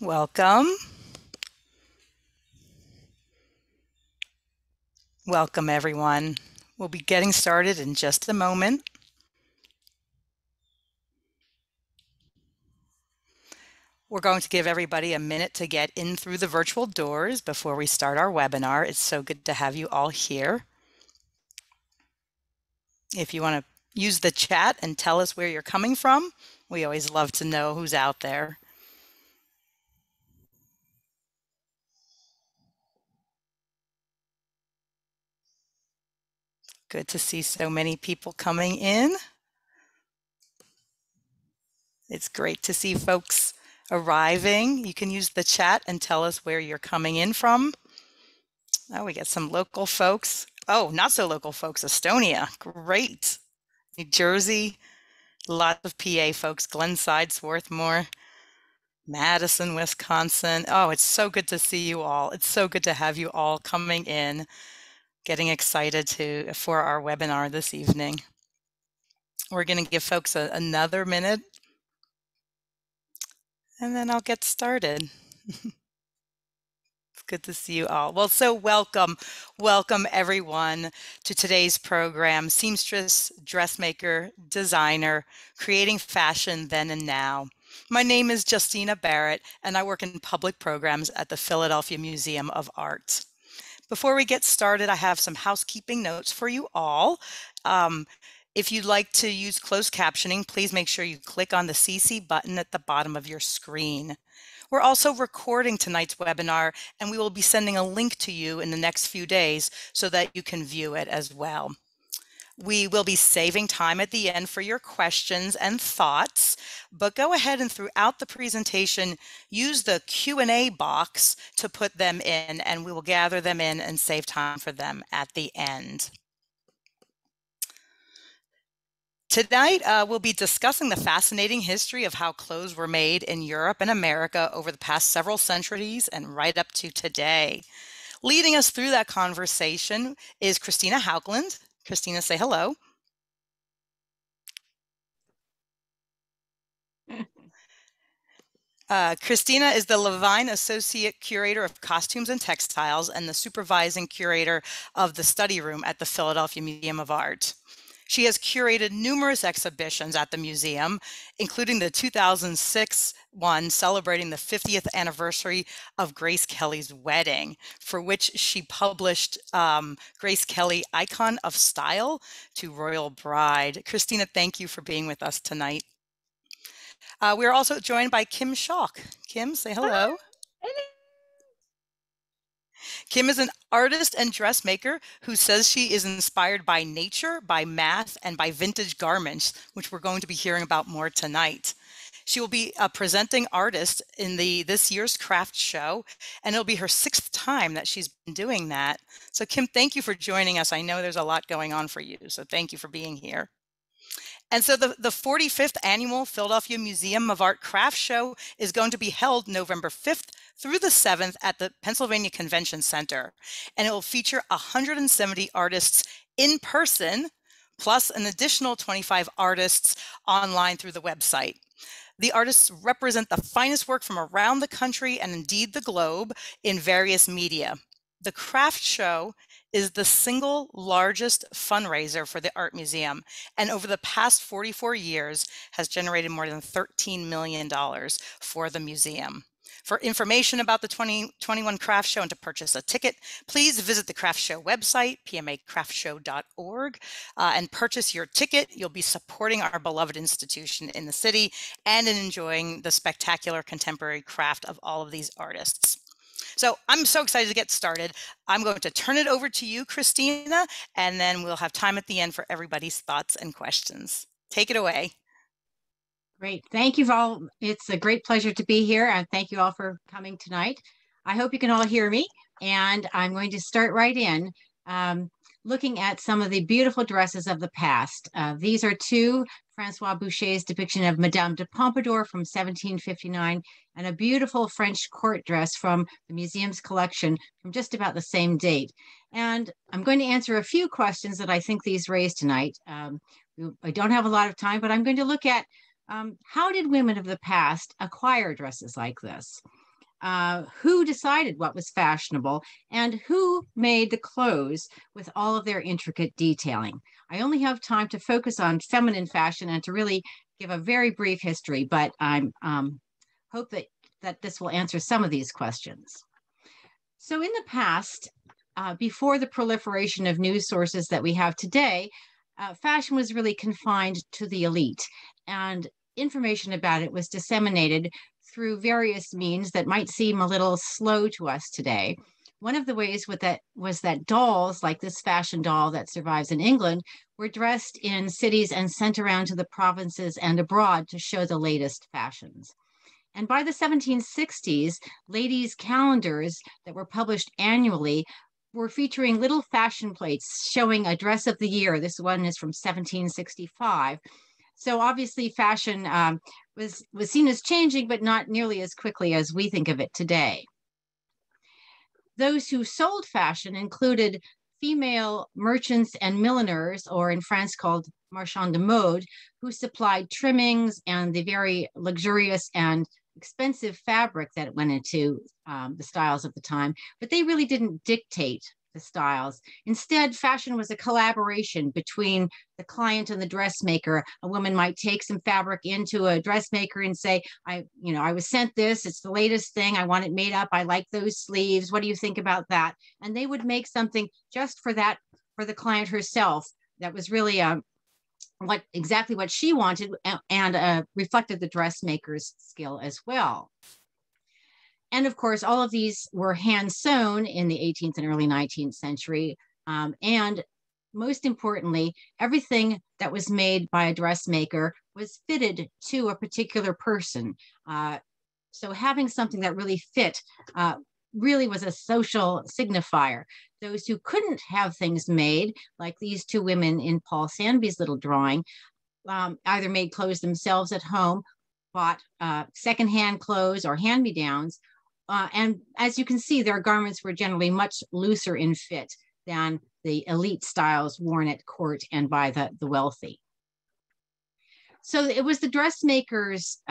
Welcome. Welcome, everyone. We'll be getting started in just a moment. We're going to give everybody a minute to get in through the virtual doors before we start our webinar. It's so good to have you all here. If you want to use the chat and tell us where you're coming from, we always love to know who's out there. Good to see so many people coming in. It's great to see folks arriving. You can use the chat and tell us where you're coming in from. Oh, we got some local folks. Oh, not so local folks. Estonia. Great. New Jersey. Lots of PA folks. Glenside, Swarthmore, Madison, Wisconsin. Oh, it's so good to see you all. It's so good to have you all coming in, getting excited for our webinar this evening. We're going to give folks another minute, and then I'll get started. Good to see you all. Well, so welcome everyone to today's program, Seamstress, Dressmaker, Designer, Creating Fashion Then and Now. My name is Justina Barrett, and I work in public programs at the Philadelphia Museum of Art. Before we get started, I have some housekeeping notes for you all. If you'd like to use closed captioning, please make sure you click on the CC button at the bottom of your screen. We're also recording tonight's webinar, and we will be sending a link to you in the next few days so that you can view it as well. We will be saving time at the end for your questions and thoughts, but go ahead and throughout the presentation, use the Q&A box to put them in, and we will gather them in and save time for them at the end. Tonight, we'll be discussing the fascinating history of how clothes were made in Europe and America over the past several centuries and right up to today. Leading us through that conversation is Christina Haugland. Christina, say hello. Christina is the Levine Associate Curator of Costumes and Textiles and the Supervising Curator of the Study Room at the Philadelphia Museum of Art. She has curated numerous exhibitions at the museum, including the 2006 one celebrating the 50th anniversary of Grace Kelly's wedding, for which she published Grace Kelly, Icon of Style to Royal Bride. Christina, thank you for being with us tonight. We're also joined by Kim Schalk. Kim, say hello. Hello. Kim is an artist and dressmaker who says she is inspired by nature, by math, and by vintage garments, which we're going to be hearing about more tonight. She will be a presenting artist in this year's craft show, and it'll be her 6th time that she's been doing that. So Kim, thank you for joining us. I know there's a lot going on for you, so thank you for being here. And so the 45th Annual Philadelphia Museum of Art Craft Show is going to be held November 5th through the 7th at the Pennsylvania Convention Center. And it will feature 170 artists in person, plus an additional 25 artists online through the website. The artists represent the finest work from around the country and indeed the globe in various media. The craft show is the single largest fundraiser for the Art Museum, and over the past 44 years has generated more than $13 million for the museum. For information about the 2021 Craft Show and to purchase a ticket, please visit the Craft Show website, pmacraftshow.org, and purchase your ticket. You'll be supporting our beloved institution in the city and in enjoying the spectacular contemporary craft of all of these artists. So I'm so excited to get started. I'm going to turn it over to you, Christina, and then we'll have time at the end for everybody's thoughts and questions. Take it away. Great. Thank you all. It's a great pleasure to be here, and thank you all for coming tonight. I hope you can all hear me, and I'm going to start right in looking at some of the beautiful dresses of the past. These are two Francois Boucher's depiction of Madame de Pompadour from 1759 and a beautiful French court dress from the museum's collection from just about the same date. And I'm going to answer a few questions that I think these raise tonight. I don't have a lot of time, but I'm going to look at how did women of the past acquire dresses like this? who decided what was fashionable, and who made the clothes with all of their intricate detailing. I only have time to focus on feminine fashion and to really give a very brief history, but I'm hope that this will answer some of these questions. So in the past, before the proliferation of news sources that we have today, fashion was really confined to the elite, and information about it was disseminated through various means that might seem a little slow to us today. One of the ways with that was that dolls, like this fashion doll that survives in England, were dressed in cities and sent around to the provinces and abroad to show the latest fashions. And by the 1760s, ladies' calendars that were published annually were featuring little fashion plates showing a dress of the year. This one is from 1765. So obviously fashion was seen as changing, but not nearly as quickly as we think of it today. Those who sold fashion included female merchants and milliners, or in France called marchands de mode, who supplied trimmings and the very luxurious and expensive fabric that went into the styles of the time, but they really didn't dictate the styles. Instead, fashion was a collaboration between the client and the dressmaker. A woman might take some fabric into a dressmaker and say, I was sent this, it's the latest thing, I want it made up, I like those sleeves, what do you think about that? And they would make something just for that, for the client herself, that was really exactly what she wanted, and reflected the dressmaker's skill as well. And of course, all of these were hand sewn in the 18th and early 19th century. And most importantly, everything that was made by a dressmaker was fitted to a particular person. So having something that really fit really was a social signifier. Those who couldn't have things made, like these two women in Paul Sandby's little drawing, either made clothes themselves at home, bought secondhand clothes or hand-me-downs. And as you can see, their garments were generally much looser in fit than the elite styles worn at court and by the wealthy. So it was the dressmakers'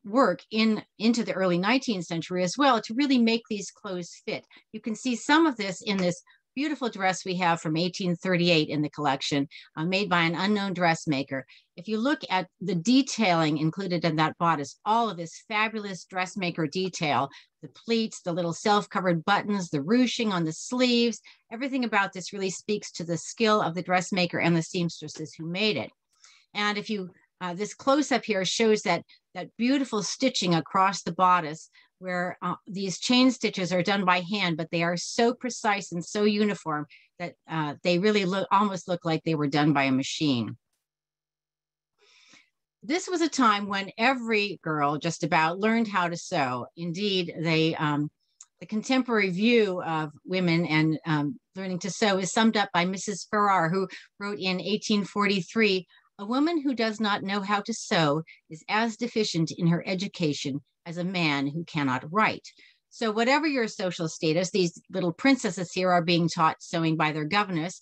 work into the early 19th century as well to really make these clothes fit. You can see some of this in this beautiful dress we have from 1838 in the collection, made by an unknown dressmaker. If you look at the detailing included in that bodice, all of this fabulous dressmaker detail, the pleats, the little self-covered buttons, the ruching on the sleeves, everything about this really speaks to the skill of the dressmaker and the seamstresses who made it. And if you, this close-up here shows that beautiful stitching across the bodice, where these chain stitches are done by hand, but they are so precise and so uniform that they really almost look like they were done by a machine. This was a time when every girl just about learned how to sew. Indeed, the contemporary view of women and learning to sew is summed up by Mrs. Farrar, who wrote in 1843, "A woman who does not know how to sew is as deficient in her education as a man who cannot write." So whatever your social status, these little princesses here are being taught sewing by their governess.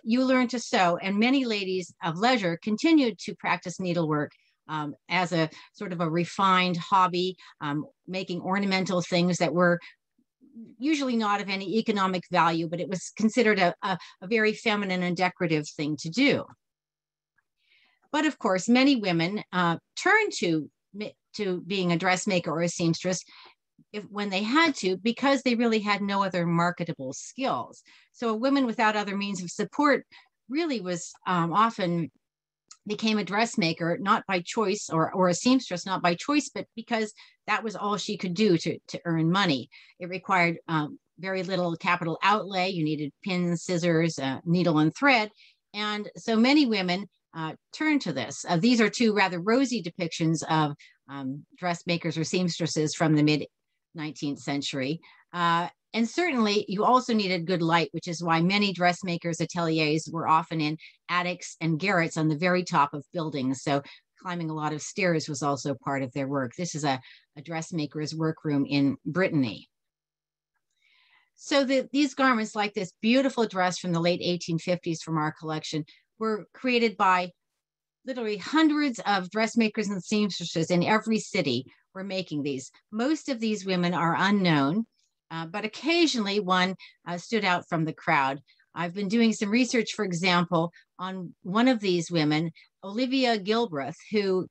You learn to sew, and many ladies of leisure continued to practice needlework as a sort of a refined hobby, making ornamental things that were usually not of any economic value, but it was considered a very feminine and decorative thing to do. But of course, many women turned to being a dressmaker or a seamstress when they had to, because they really had no other marketable skills. So a woman without other means of support really was often became a dressmaker, not by choice, or a seamstress, not by choice, but because that was all she could do to earn money. It required very little capital outlay. You needed pins, scissors, needle, and thread. And so many women turned to this. These are two rather rosy depictions of dressmakers or seamstresses from the mid-19th century. And certainly you also needed good light, which is why many dressmakers' ateliers were often in attics and garrets on the very top of buildings. So climbing a lot of stairs was also part of their work. This is a dressmaker's workroom in Brittany. So these garments, like this beautiful dress from the late 1850s from our collection, were created by literally hundreds of dressmakers and seamstresses in every city were making these. Most of these women are unknown, but occasionally one stood out from the crowd. I've been doing some research, for example, on one of these women, Olivia Gilbreth, who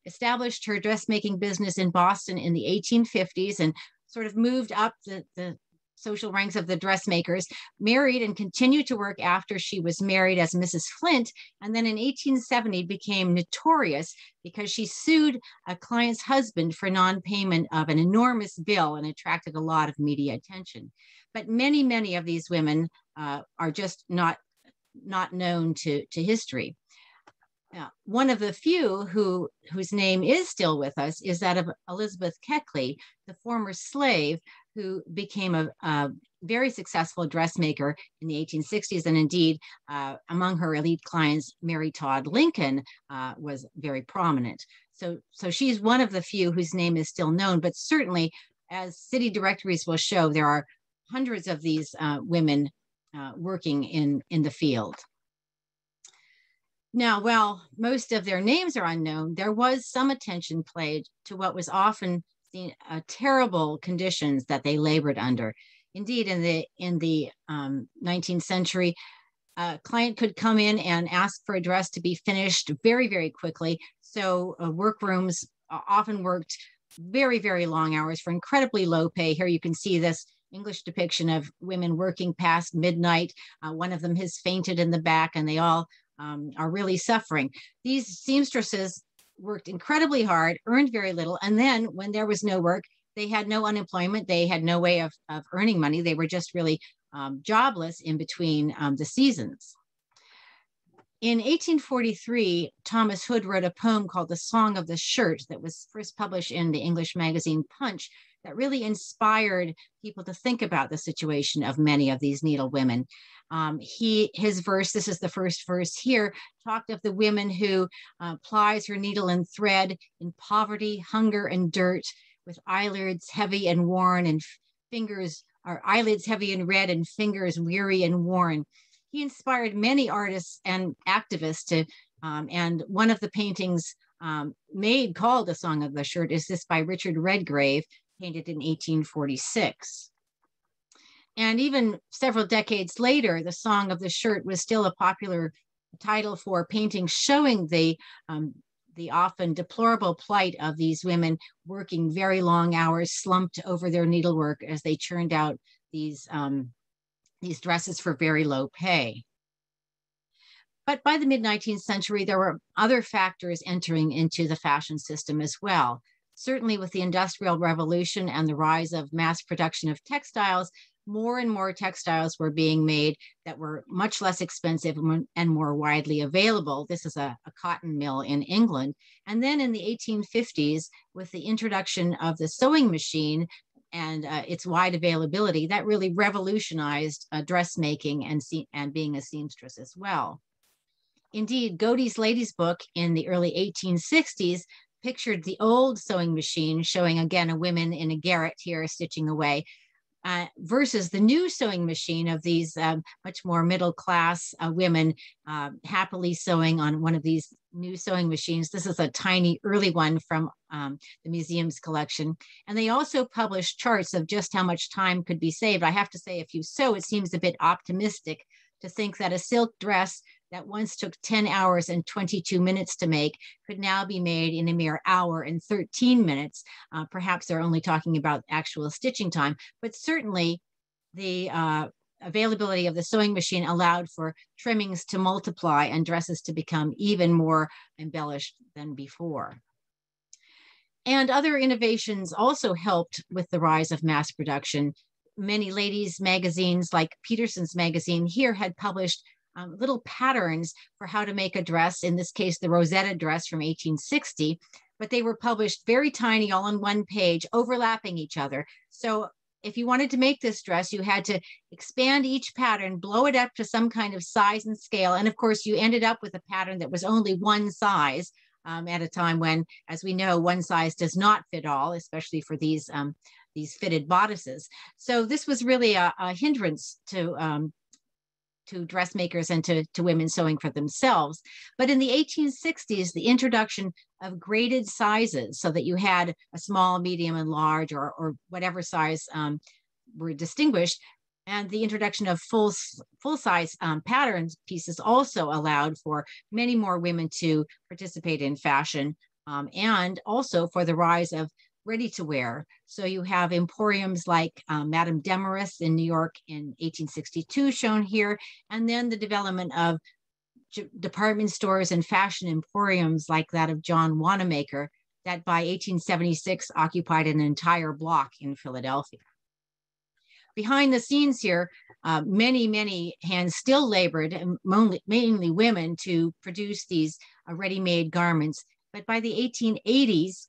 established her dressmaking business in Boston in the 1850s and sort of moved up the social ranks of the dressmakers, married and continued to work after she was married as Mrs. Flint, and then in 1870 became notorious because she sued a client's husband for non-payment of an enormous bill and attracted a lot of media attention. But many, many of these women are just not known to history. One of the few whose name is still with us is that of Elizabeth Keckley, the former slave who became a very successful dressmaker in the 1860s. And indeed, among her elite clients, Mary Todd Lincoln was very prominent. So she's one of the few whose name is still known, but certainly, as city directories will show, there are hundreds of these women working in the field. Now, while most of their names are unknown, there was some attention paid to what was often seen terrible conditions that they labored under. Indeed, in the 19th century, a client could come in and ask for a dress to be finished very, very quickly. So workrooms often worked very, very long hours for incredibly low pay. Here you can see this English depiction of women working past midnight. One of them has fainted in the back, and they all are really suffering. These seamstresses worked incredibly hard, earned very little, and then when there was no work, they had no unemployment. They had no way of earning money. They were just really jobless in between the seasons. In 1843, Thomas Hood wrote a poem called The Song of the Shirt that was first published in the English magazine Punch, that really inspired people to think about the situation of many of these needlewomen. His verse, this is the first verse here, talked of the women who plies her needle and thread in poverty, hunger, and dirt, with eyelids heavy and worn and fingers, or eyelids heavy and red and fingers weary and worn. He inspired many artists and activists to, and one of the paintings made called The Song of the Shirt is this by Richard Redgrave, painted in 1846. And even several decades later, The Song of the Shirt was still a popular title for paintings showing the often deplorable plight of these women working very long hours, slumped over their needlework as they churned out these dresses for very low pay. But by the mid-19th century, there were other factors entering into the fashion system as well. Certainly with the Industrial Revolution and the rise of mass production of textiles, more and more textiles were being made that were much less expensive and more widely available. This is a cotton mill in England. And then in the 1850s, with the introduction of the sewing machine and its wide availability, that really revolutionized dressmaking and being a seamstress as well. Indeed, Godey's Lady's Book in the early 1860s pictured the old sewing machine, showing again a woman in a garret here stitching away, versus the new sewing machine of these much more middle class women happily sewing on one of these new sewing machines. This is a tiny early one from the museum's collection. And they also published charts of just how much time could be saved. I have to say, if you sew, it seems a bit optimistic to think that a silk dress that once took 10 hours and 22 minutes to make could now be made in a mere hour and 13 minutes. Perhaps they're only talking about actual stitching time, but certainly the availability of the sewing machine allowed for trimmings to multiply and dresses to become even more embellished than before. And other innovations also helped with the rise of mass production. Many ladies' magazines like Peterson's magazine here had published little patterns for how to make a dress, in this case, the Rosetta dress from 1860, but they were published very tiny, all on one page, overlapping each other. So if you wanted to make this dress, you had to expand each pattern, blow it up to some kind of size and scale. And of course, you ended up with a pattern that was only one size at a time when, as we know, one size does not fit all, especially for these fitted bodices. So this was really a hindrance to dressmakers and to women sewing for themselves. But in the 1860s, the introduction of graded sizes, so that you had a small, medium, and large, or whatever size were distinguished, and the introduction of full size pattern pieces also allowed for many more women to participate in fashion, and also for the rise of ready to wear. So you have emporiums like Madame Demarest in New York in 1862 shown here, and then the development of department stores and fashion emporiums like that of John Wanamaker that by 1876 occupied an entire block in Philadelphia. Behind the scenes here, many hands still labored, mainly women, to produce these ready-made garments. But by the 1880s,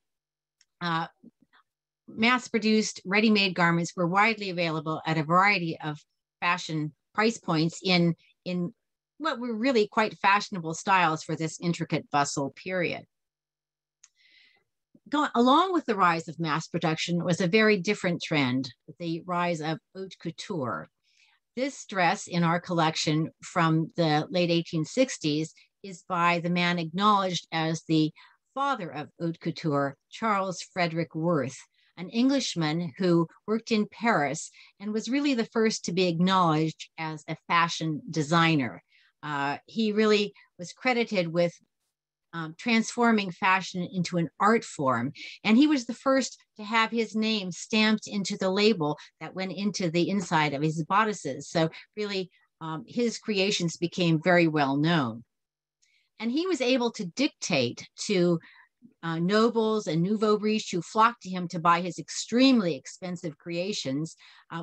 mass-produced ready-made garments were widely available at a variety of fashion price points in what were really quite fashionable styles for this intricate bustle period. Along with the rise of mass production was a very different trend, the rise of haute couture. This dress in our collection from the late 1860s is by the man acknowledged as the father of haute couture, Charles Frederick Worth, an Englishman who worked in Paris and was really the first to be acknowledged as a fashion designer. He really was credited with transforming fashion into an art form. And he was the first to have his name stamped into the label that went into the inside of his bodices. So really, his creations became very well known. And he was able to dictate to nobles and nouveau riche who flocked to him to buy his extremely expensive creations,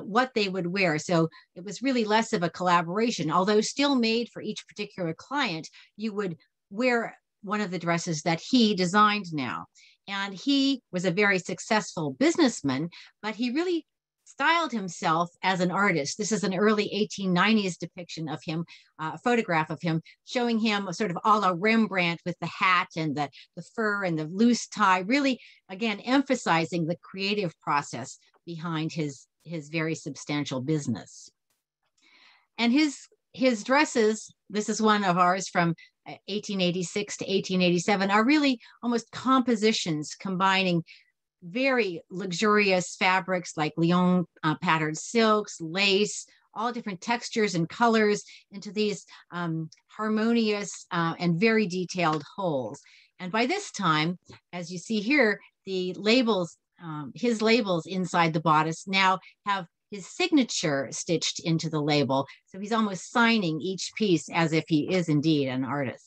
what they would wear. So it was really less of a collaboration, although still made for each particular client. You would wear one of the dresses that he designed now. And he was a very successful businessman, but he really styled himself as an artist. This is an early 1890s depiction of him, a photograph of him, showing him sort of a la Rembrandt with the hat and the fur and the loose tie, really, again, emphasizing the creative process behind his very substantial business. And his dresses, this is one of ours from 1886 to 1887, are really almost compositions combining very luxurious fabrics like Lyon patterned silks, lace, all different textures and colors into these harmonious and very detailed wholes. And by this time, as you see here, the labels, his labels inside the bodice now have his signature stitched into the label. So he's almost signing each piece as if he is indeed an artist.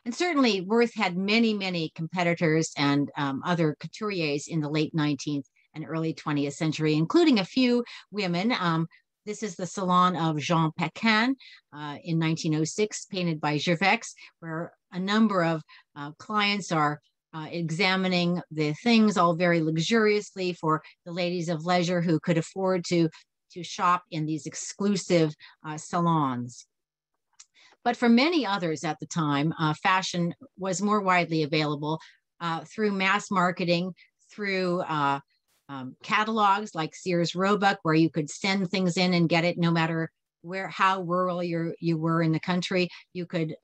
And certainly Worth had many competitors and other couturiers in the late 19th and early 20th century, including a few women. This is the Salon of Jean Paquin in 1906, painted by Gervex, where a number of clients are examining the things all very luxuriously for the ladies of leisure who could afford to shop in these exclusive salons. But for many others at the time, fashion was more widely available through mass marketing, through catalogs like Sears Roebuck, where you could send things in and get it no matter how rural you were in the country. You could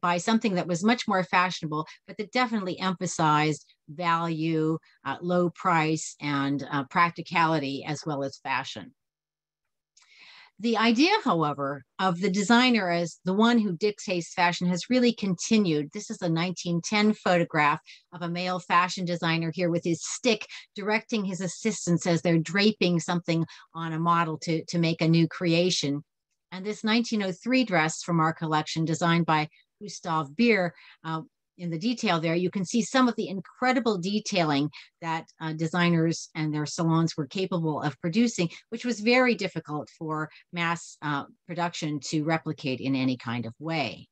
buy something that was much more fashionable, but that definitely emphasized value, low price, and practicality as well as fashion. The idea, however, of the designer as the one who dictates fashion has really continued. This is a 1910 photograph of a male fashion designer here with his stick directing his assistants as they're draping something on a model to make a new creation. And this 1903 dress from our collection, designed by Gustave Beer, in the detail there, you can see some of the incredible detailing that designers and their salons were capable of producing, which was very difficult for mass production to replicate in any kind of way.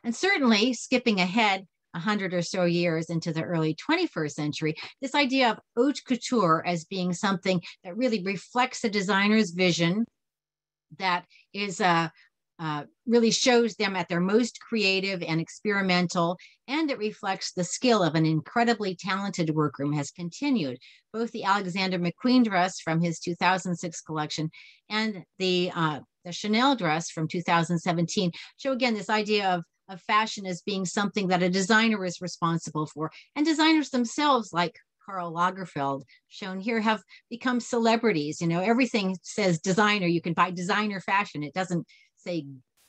And certainly, skipping ahead 100 or so years into the early 21st century, this idea of haute couture as being something that really reflects a designer's vision, that is really shows them at their most creative and experimental, and it reflects the skill of an incredibly talented workroom has continued. Both the Alexander McQueen dress from his 2006 collection and the Chanel dress from 2017 show again this idea of fashion as being something that a designer is responsible for. And designers themselves, like Karl Lagerfeld, shown here, have become celebrities. You know, everything says designer. You can buy designer fashion. It doesn't say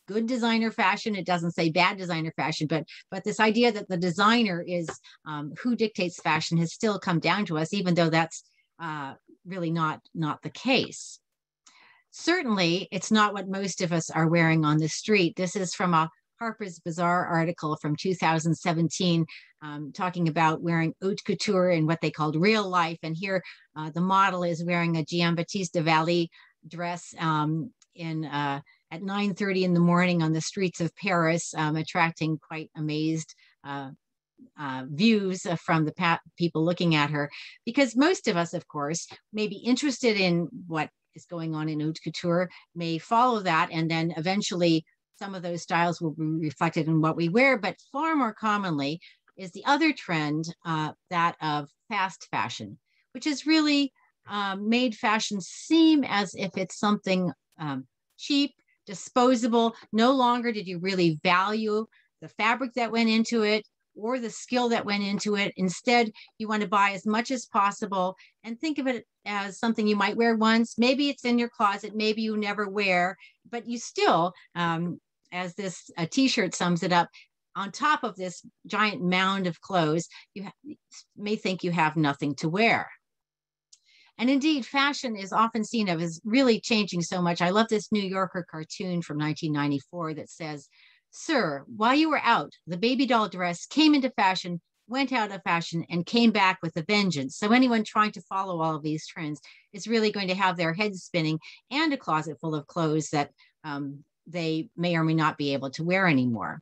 good designer fashion. It doesn't say bad designer fashion. But this idea that the designer is who dictates fashion has still come down to us, even though that's really not the case. Certainly, it's not what most of us are wearing on the street. This is from a Harper's Bazaar article from 2017, talking about wearing haute couture in what they called real life. And here, the model is wearing a Giambattista Valli dress at 9:30 in the morning on the streets of Paris, attracting quite amazed views from the people looking at her. Because most of us, of course, may be interested in what is going on in haute couture, may follow that, and then eventually some of those styles will be reflected in what we wear. But far more commonly is the other trend, that of fast fashion, which has really made fashion seem as if it's something cheap, disposable. No longer did you really value the fabric that went into it or the skill that went into it. Instead, you want to buy as much as possible and think of it as something you might wear once. Maybe it's in your closet, maybe you never wear, but you still, as this t-shirt sums it up, on top of this giant mound of clothes, you may think you have nothing to wear. And indeed, fashion is often seen as really changing so much. I love this New Yorker cartoon from 1994 that says, "Sir, while you were out, the baby doll dress came into fashion, went out of fashion, and came back with a vengeance." So anyone trying to follow all of these trends is really going to have their heads spinning and a closet full of clothes that they may or may not be able to wear anymore.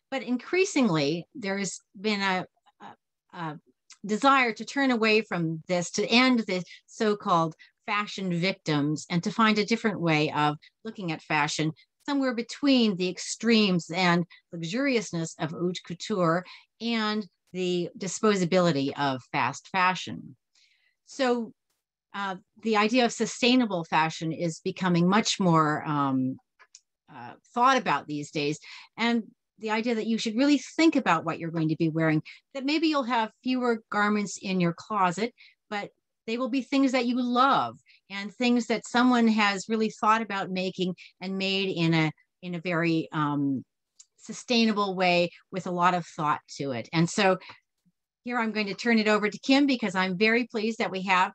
But increasingly, there's been a desire to turn away from this, to end the so-called fashion victims, and to find a different way of looking at fashion, somewhere between the extremes and luxuriousness of haute couture and the disposability of fast fashion. So the idea of sustainable fashion is becoming much more thought about these days. And the idea that you should really think about what you're going to be wearing, that maybe you'll have fewer garments in your closet, but they will be things that you love and things that someone has really thought about making and made in a very sustainable way with a lot of thought to it. And so here I'm going to turn it over to Kim, because I'm very pleased that we have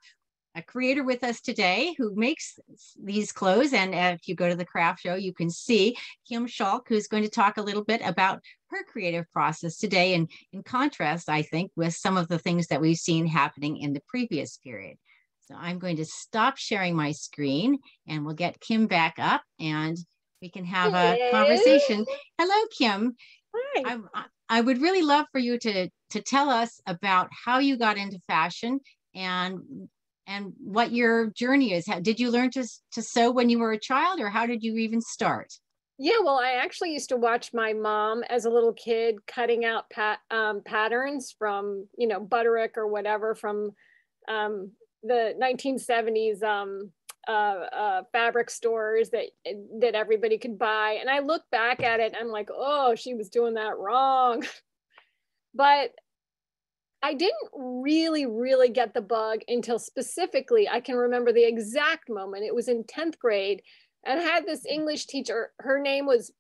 a creator with us today who makes these clothes. And if you go to the craft show, you can see Kim Schalk, who's going to talk a little bit about her creative process today, and in contrast, I think, with some of the things that we've seen happening in the previous period. So I'm going to stop sharing my screen and we'll get Kim back up and we can have a conversation. Hello, Kim. Hi. I would really love for you to tell us about how you got into fashion and what your journey is. Did you learn to sew when you were a child, or how did you even start? Yeah, well, I actually used to watch my mom as a little kid cutting out patterns from, Butterick or whatever from the 1970s fabric stores that everybody could buy. And I look back at it and I'm like, oh, she was doing that wrong. But I didn't really get the bug until specifically, I can remember the exact moment. It was in 10th grade, and I had this English teacher. Her name was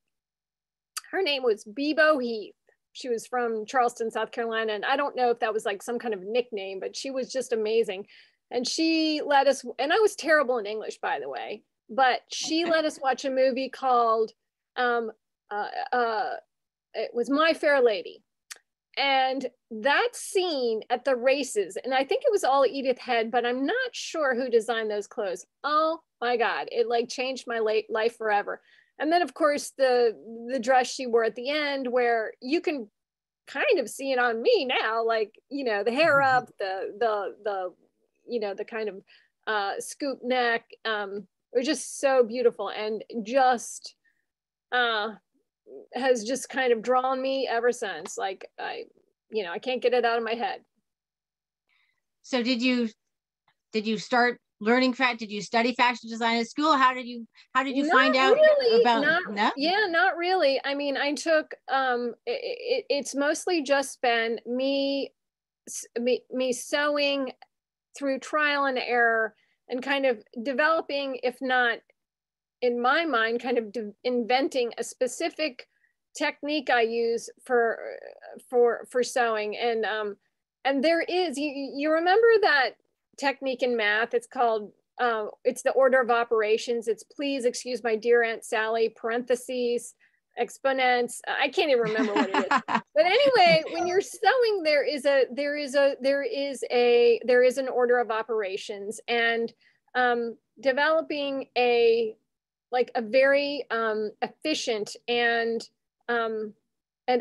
Bebo Heath. She was from Charleston, South Carolina. And I don't know if that was like some kind of nickname, but she was just amazing. And she let us, and I was terrible in English, by the way, but she let us watch a movie called, it was My Fair Lady. And that scene at the races, and I think it was all Edith Head, but I'm not sure who designed those clothes. Oh my God, it like changed my life forever. And then of course the dress she wore at the end, where you can kind of see it on me now, like, the hair up, the kind of scoop neck, it was just so beautiful and just has just kind of drawn me ever since. Like I can't get it out of my head. So did you start learning did you study fashion design at school? How did you find Not out really, about not, yeah, not really. I mean, I took, it's mostly just been me sewing through trial and error and kind of developing, if not in my mind, kind of inventing a specific technique I use for sewing. And there is, you remember that technique in math? It's called, it's the order of operations. It's please excuse my dear Aunt Sally, parentheses, exponents. I can't even remember what it is. But anyway, when you're sewing, there is an order of operations, and developing a very efficient and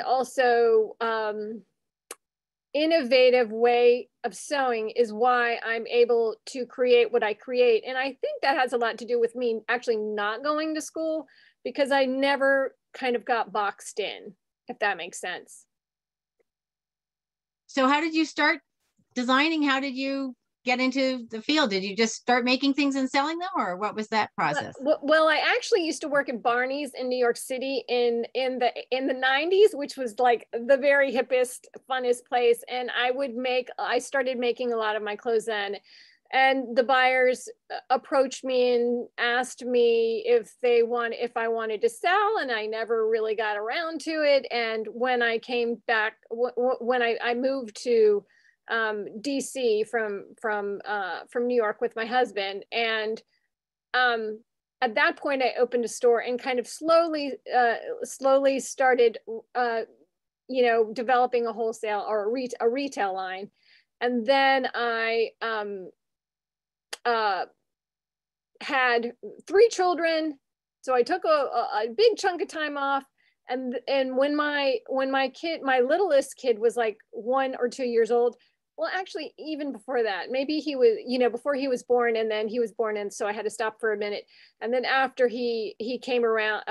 also innovative way of sewing is why I'm able to create what I create. And I think that has a lot to do with me actually not going to school, because I never kind of got boxed in, if that makes sense. So how did you start designing? How did you get into the field? Did you just start making things and selling them, or what was that process? Well, I actually used to work at Barney's in New York City in the 90s, which was like the very hippest, funnest place. And I started making a lot of my clothes then. And the buyers approached me and asked me if I wanted to sell, and I never really got around to it. And when I came back, when I moved to DC from New York with my husband, and at that point I opened a store and kind of slowly started developing a wholesale or a retail line. And then I had 3 children, so I took a big chunk of time off. And when my littlest kid was like 1 or 2 years old, well, actually, even before that, maybe he was, before he was born, and then he was born, and so I had to stop for a minute. And then after he came around,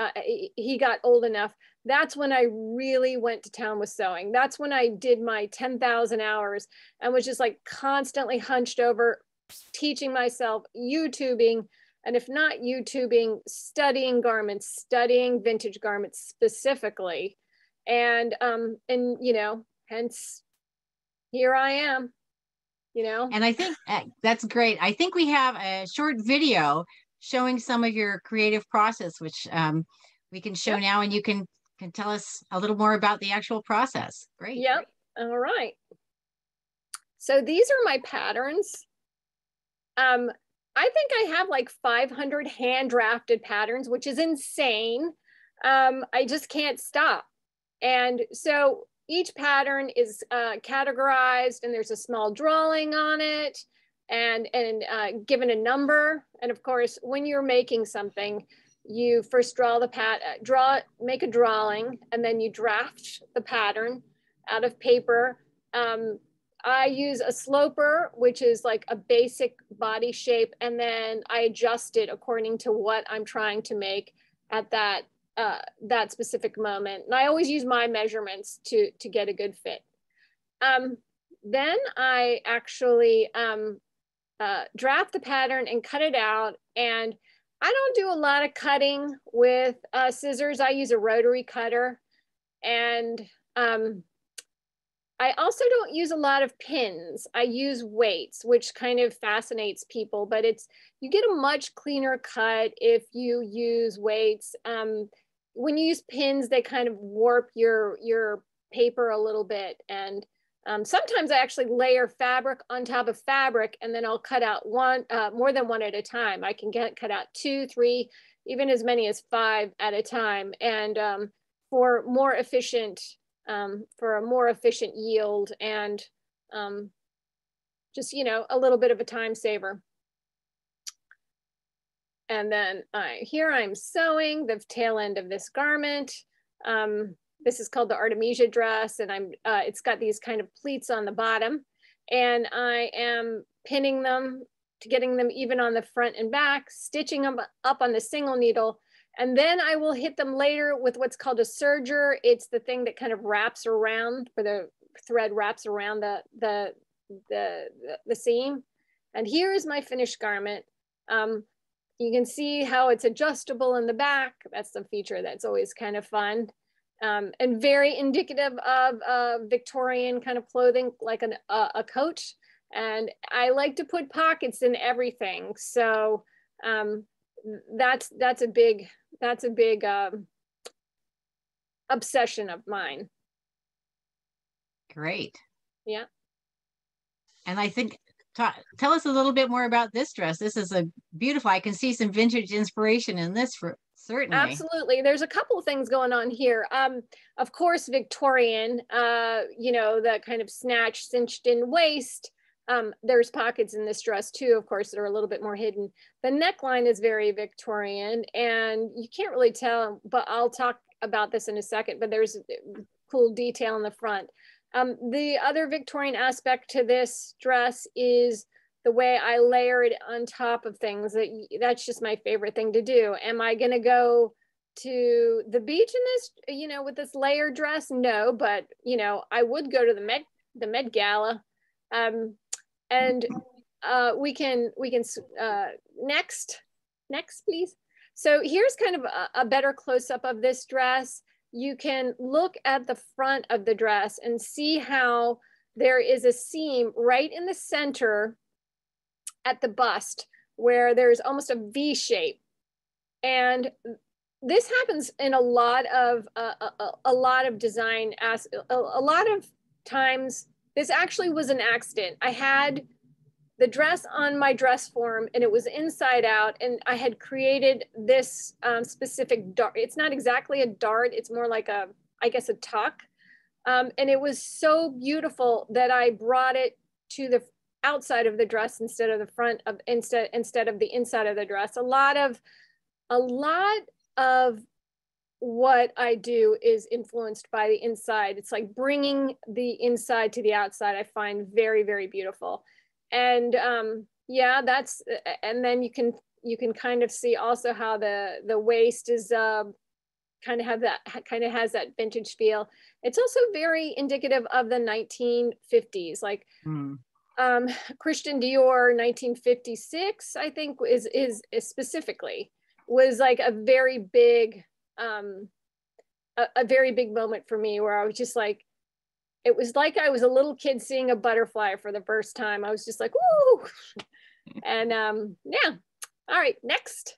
he got old enough. That's when I really went to town with sewing. That's when I did my 10,000 hours and was just like constantly hunched over, teaching myself, YouTubing, and if not YouTubing, studying garments, studying vintage garments specifically. And hence here I am, And I think that's great. I think we have a short video showing some of your creative process, which we can show now, and you can tell us a little more about the actual process. Great. Yep. All right. So these are my patterns. I think I have like 500 hand drafted patterns, which is insane. I just can't stop. And so each pattern is categorized, and there's a small drawing on it, and given a number. And of course, when you're making something, you first make a drawing, and then you draft the pattern out of paper. I use a sloper, which is like a basic body shape, and then I adjust it according to what I'm trying to make at that specific moment. And I always use my measurements to get a good fit. Then I actually draft the pattern and cut it out. And I don't do a lot of cutting with scissors. I use a rotary cutter. And I also don't use a lot of pins. I use weights, which kind of fascinates people, but you get a much cleaner cut if you use weights. When you use pins, they kind of warp your paper a little bit. And sometimes I actually layer fabric on top of fabric, and then I'll cut out more than one at a time. I can cut out 2, 3, even as many as 5 at a time. And for a more efficient yield, and just, a little bit of a time saver. And then here I'm sewing the tail end of this garment. This is called the Artemisia dress, and it's got these kind of pleats on the bottom, and I am pinning them to getting them even on the front and back, stitching them up on the single needle, And then I will hit them later with what's called a serger. It's the thing that kind of wraps around, or the thread wraps around the seam. And here is my finished garment. You can see how it's adjustable in the back. That's the feature that's always kind of fun. And very indicative of Victorian kind of clothing, like a coat. And I like to put pockets in everything. So that's a big obsession of mine. Great. Yeah. And I think, tell us a little bit more about this dress. This is a beautiful, I can see some vintage inspiration in this for certainly. Absolutely. There's a couple of things going on here. Of course, Victorian, you know, the kind of snatched, cinched in waist. There's pockets in this dress too, of course, that are a little bit more hidden. The neckline is very Victorian, and you can't really tell, but I'll talk about this in a second, but there's cool detail in the front. The other Victorian aspect to this dress is the way I layer it on top of things. That's just my favorite thing to do. Am I going to go to the beach in this, you know, with this layered dress? No, but you know, I would go to the Met Gala. And we can next, please. So here's kind of a better close-up of this dress. You can look at the front of the dress and see how there is a seam right in the center at the bust where there's almost a V shape. And this happens in a lot of design, a lot of times. This actually was an accident. I had the dress on my dress form and it was inside out, and I had created this specific dart. It's not exactly a dart, it's more like I guess a tuck. And it was so beautiful that I brought it to the outside of the dress instead of the front of, instead of the inside of the dress. A lot of what I do is influenced by the inside. It's like bringing the inside to the outside. I find very, very beautiful. And yeah, that's, and then you can kind of see also how the waist is kind of has that vintage feel. It's also very indicative of the 1950s, like Christian Dior 1956, I think is specifically was like a very big moment for me, where I was just like, it was like I was a little kid seeing a butterfly for the first time. I was just like, woo. And yeah. All right, next.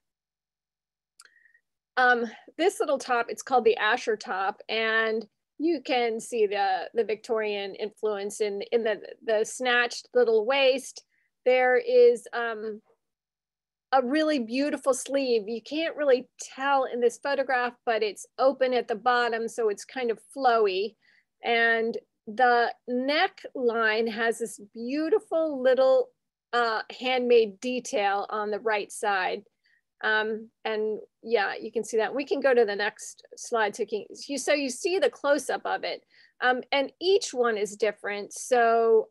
This little top, it's called the Asher top, and you can see the Victorian influence in the snatched little waist. There is a really beautiful sleeve. You can't really tell in this photograph, but it's open at the bottom, so it's kind of flowy. And the neckline has this beautiful little handmade detail on the right side. And yeah, you can see that. We can go to the next slide. So you see the close-up of it. And each one is different. So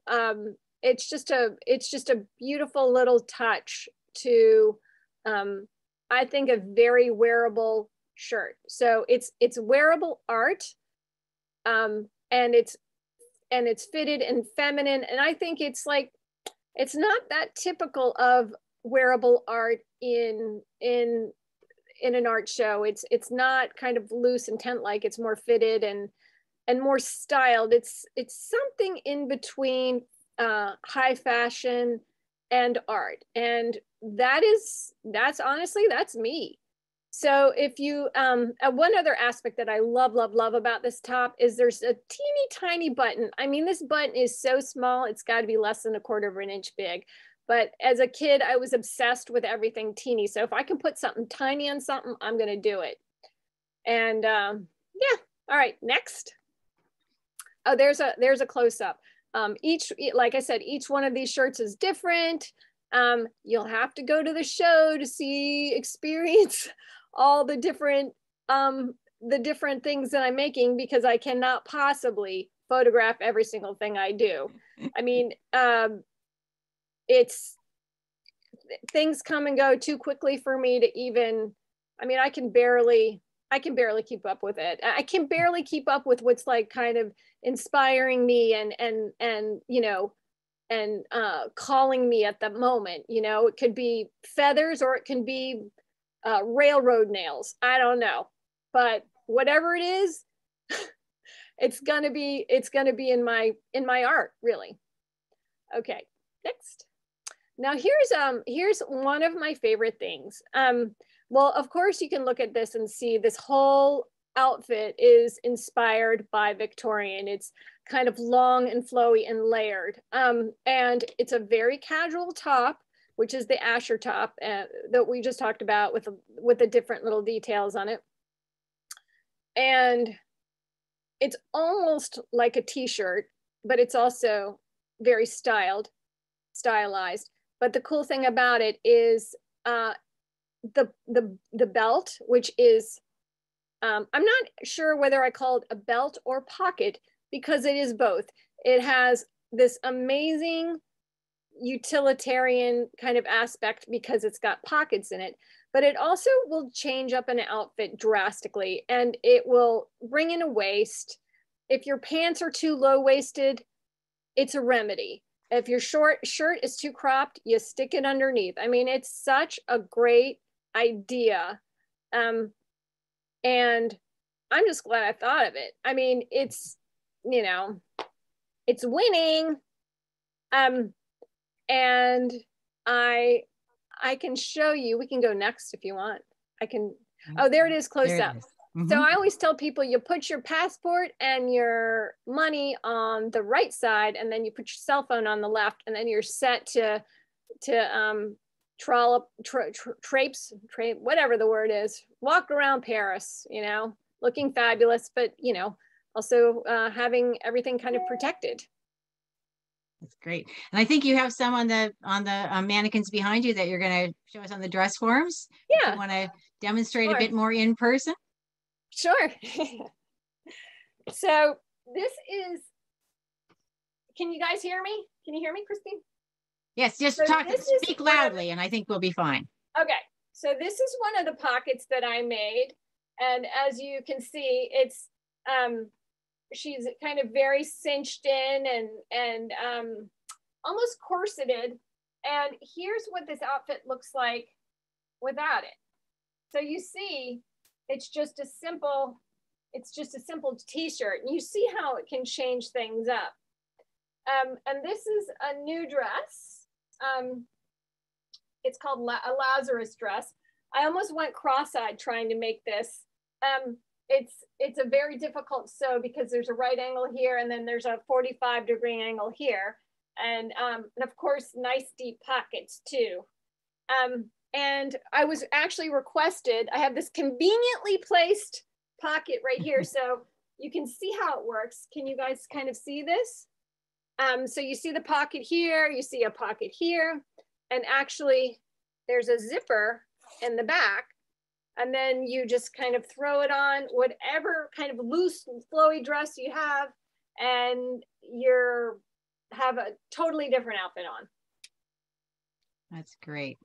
it's just a beautiful little touch to, I think, a very wearable shirt. So it's wearable art, and it's fitted and feminine. And I think it's like, it's not that typical of wearable art in an art show. It's not kind of loose and tent-like. It's more fitted and more styled. It's something in between high fashion and art. And that's honestly, that's me. So if you, one other aspect that I love about this top is there's a teeny tiny button. I mean, this button is so small, it's got to be less than 1/4 of an inch big. But as a kid, I was obsessed with everything teeny. So if I can put something tiny on something, I'm going to do it. And yeah, all right, next. Oh, there's a close up. Like I said, each one of these shirts is different. You'll have to go to the show to experience all the different things that I'm making, because I cannot possibly photograph every single thing I do. I mean, things come and go too quickly for me to even I mean, I can barely keep up with it. I can barely keep up with what's like kind of inspiring me and and calling me at the moment. It could be feathers or it can be railroad nails. I don't know, but whatever it is, it's gonna be in my art, really. Okay, next. Now here's one of my favorite things. Well, of course you can look at this and see this whole outfit is inspired by Victorian. It's kind of long and flowy and layered. And it's a very casual top, which is the Asher top that we just talked about with the different little details on it. And it's almost like a t-shirt, but it's also very stylized. But the cool thing about it is the belt, which is I'm not sure whether I call it a belt or pocket, because it is both. It has this amazing utilitarian kind of aspect because it's got pockets in it, but it also will change up an outfit drastically, and it will bring in a waist. If your pants are too low-waisted, it's a remedy. If your shirt is too cropped, you stick it underneath. I mean, it's such a great idea. And I'm just glad I thought of it. I mean, it's winning. And I can show you, we can go next if you want. Oh, there it is, close up. So I always tell people, you put your passport and your money on the right side, and then you put your cell phone on the left, and then you're set to traipse, whatever the word is, walk around Paris, looking fabulous, but also having everything kind of protected. That's great. And I think you have some on the mannequins behind you that you're going to show us on the dress forms. Yeah. You want to demonstrate a bit more in person? Sure. So this is, can you guys hear me? Can you hear me, Christine? Yes, just speak loudly and I think we'll be fine. Okay. So this is one of the pockets that I made. And as you can see, it's, she's kind of very cinched in and almost corseted. And here's what this outfit looks like without it. So you see, it's just a simple t-shirt, and you see how it can change things up. And this is a new dress. It's called a Lazarus dress. I almost went cross-eyed trying to make this. It's a very difficult sew because there's a right angle here, and then there's a 45-degree angle here. And of course, nice deep pockets too. And I was actually requested, I have this conveniently placed pocket right here. So you can see how it works. Can you guys kind of see this? So you see the pocket here, you see a pocket here, and actually there's a zipper in the back. And then you just kind of throw it on whatever kind of loose, flowy dress you have, and have a totally different outfit on. That's great.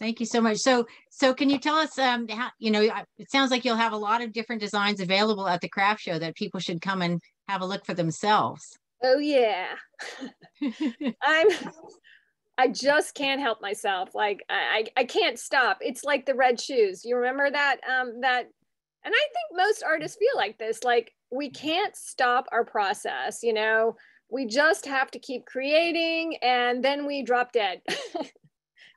Thank you so much. So can you tell us, how, it sounds like you'll have a lot of different designs available at the craft show that people should come and have a look for themselves. Oh yeah. I just can't help myself. Like I can't stop. It's like the red shoes. You remember that? And I think most artists feel like this. Like we can't stop our process. We just have to keep creating, and then we drop dead.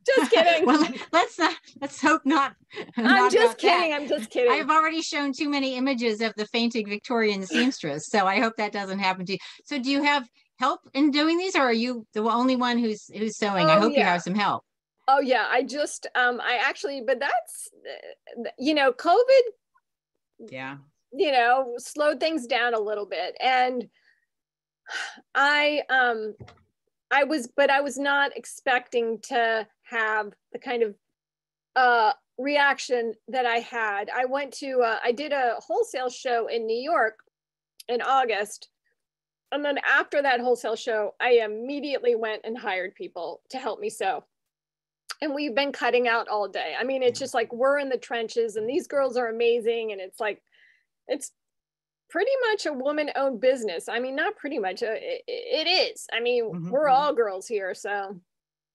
Just kidding. Well, let's hope not. I'm just kidding. I'm just kidding. I've already shown too many images of the fainting Victorian seamstress, so I hope that doesn't happen to you. So do you have help in doing these, or are you the only one who's sewing? I hope you have some help. Oh yeah, but that's, COVID. Yeah. Slowed things down a little bit, and I was not expecting to have the kind of reaction that I had. I did a wholesale show in New York in August. And then after that wholesale show, I immediately went and hired people to help me sew. and we've been cutting out all day. I mean, it's just like we're in the trenches and these girls are amazing. And it's like, it's pretty much a woman-owned business. I mean, not pretty much, it is. I mean, we're all girls here. So,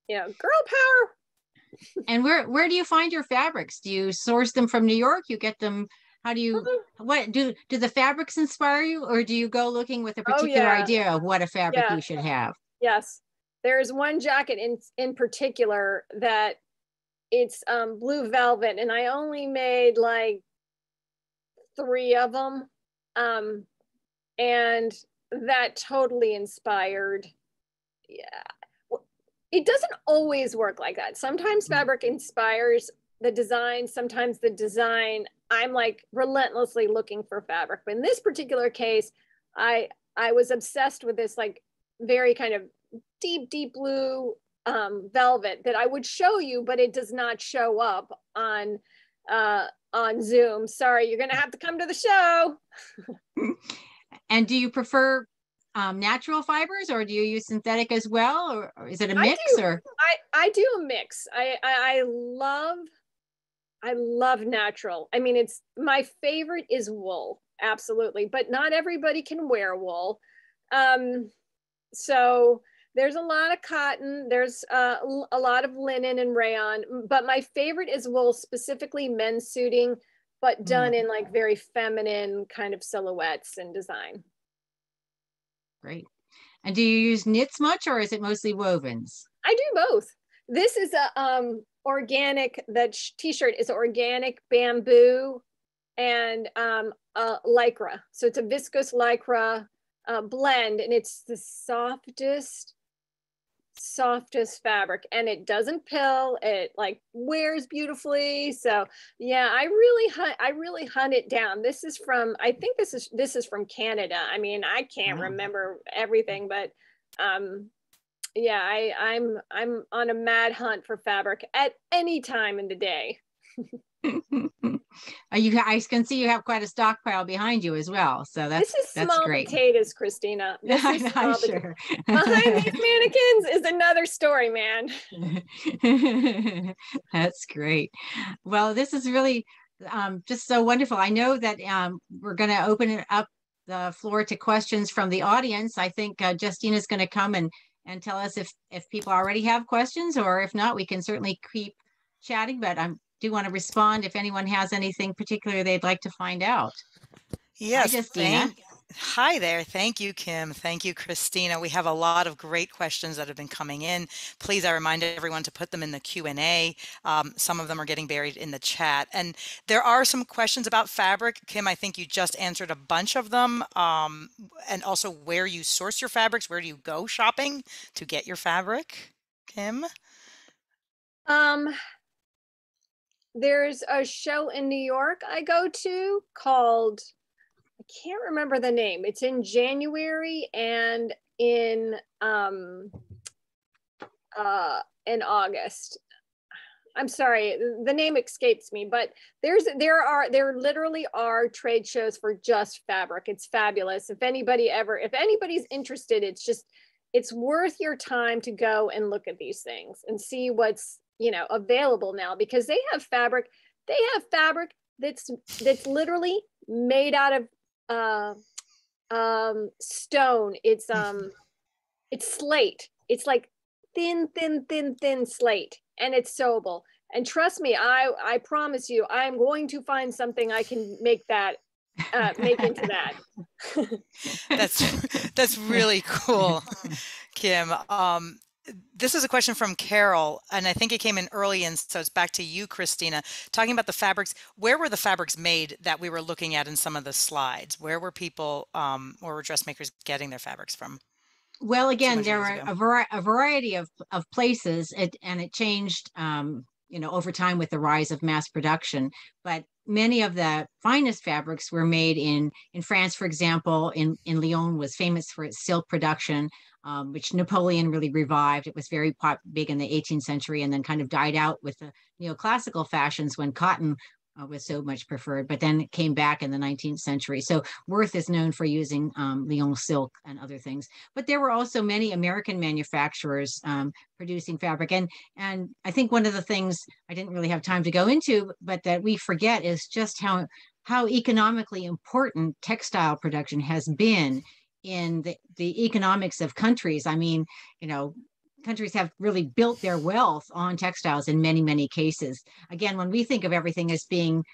girl power. And where do you find your fabrics? Do you source them from New York? You get them, how do you, what do the fabrics inspire you, or do you go looking with a particular idea of what a fabric you should have? Yes. There's one jacket in particular that it's blue velvet, and I only made like 3 of them. And that totally inspired. Yeah. It doesn't always work like that. Sometimes fabric inspires the design. Sometimes the design, I'm like relentlessly looking for fabric. But in this particular case, I was obsessed with this like very kind of deep blue velvet that I would show you, but it does not show up on Zoom. Sorry, you're gonna have to come to the show. And do you prefer natural fibers, or do you use synthetic as well, or is it a mix? I do a mix. I love natural. I mean, it's my favorite is wool, absolutely, but not everybody can wear wool. So there's a lot of cotton, there's a lot of linen and rayon, but my favorite is wool, specifically men's suiting, but done in like very feminine kind of silhouettes and design. Great. And do you use knits much, or is it mostly wovens? I do both. This is a organic, the t-shirt is organic bamboo and lycra. So it's a viscose lycra blend, and it's the softest fabric, and it doesn't pill. It like wears beautifully. So yeah, I really hunt it down. This is from, I think this is from Canada. I mean, I can't remember everything, but yeah, I'm on a mad hunt for fabric at any time in the day. I can see you have quite a stockpile behind you as well. So that's small great. Potatoes, Christina. This is small sure. Behind these mannequins is another story, man. That's great. Well, this is really just so wonderful. I know that we're going to open it up the floor to questions from the audience. I think Justina's going to come and tell us if people already have questions, or if not, we can certainly keep chatting, but I do want to respond if anyone has anything particular they'd like to find out. Yes. Hi, Justina. Hi there. Thank you, Kim. Thank you, Christina. We have a lot of great questions that have been coming in. Please, I remind everyone to put them in the Q&A. Some of them are getting buried in the chat. And there are some questions about fabric. Kim, I think you just answered a bunch of them. And also where you source your fabrics. Where do you go shopping to get your fabric, Kim? There's a show in New York I go to called, I can't remember the name. It's in January and in August. I'm sorry, the name escapes me, but there literally are trade shows for just fabric. It's fabulous. If anybody's interested, it's worth your time to go and look at these things and see what's available now, because they have fabric that's literally made out of stone. It's slate. It's like thin slate, and it's sewable. And trust me, I promise you, I'm going to find something I can make into that. That's really cool, Kim. This is a question from Carol, and I think it came in early, and so it's back to you, Christina, talking about the fabrics. Where were the fabrics made that we were looking at in some of the slides? Where were people, or were dressmakers getting their fabrics from? Well, again, there are a variety of places, and it changed, over time with the rise of mass production. But many of the finest fabrics were made in France, for example. In Lyon was famous for its silk production, which Napoleon really revived. It was very big in the 18th century, and then kind of died out with the neoclassical fashions when cotton was so much preferred, but then it came back in the 19th century. So Worth is known for using Lyon silk and other things. But there were also many American manufacturers producing fabric. And I think one of the things I didn't really have time to go into, but that we forget is just how economically important textile production has been in the economics of countries. I mean, countries have really built their wealth on textiles in many, many cases. Again, when we think of everything as being,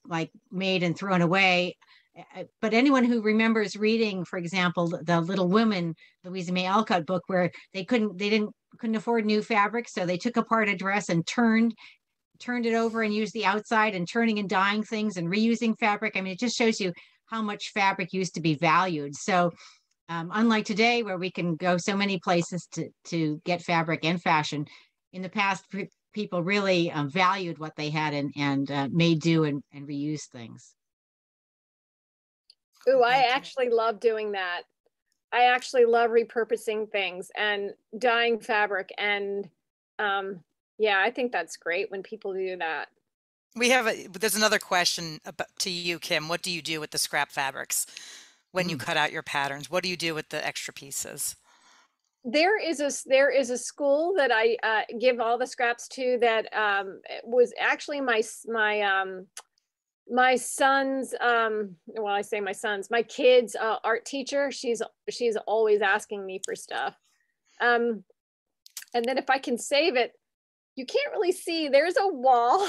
like made and thrown away, but anyone who remembers reading, for example, the Little Women, Louisa May Alcott book, where they couldn't afford new fabric, so they took apart a dress and turned it over and used the outside and turning and dyeing things and reusing fabric. I mean, it just shows you how much fabric used to be valued. So unlike today, where we can go so many places to get fabric and fashion, in the past, people really valued what they had and made do and reuse things. Ooh, I actually love doing that. I actually love repurposing things and dyeing fabric. And yeah, I think that's great when people do that. There's another question to you, Kim. What do you do with the scrap fabrics when you cut out your patterns? What do you do with the extra pieces? There is a school that I give all the scraps to that was actually my son's well, I say my son's, my kid's art teacher. She's always asking me for stuff. And then if I can save it, you can't really see, there's a wall.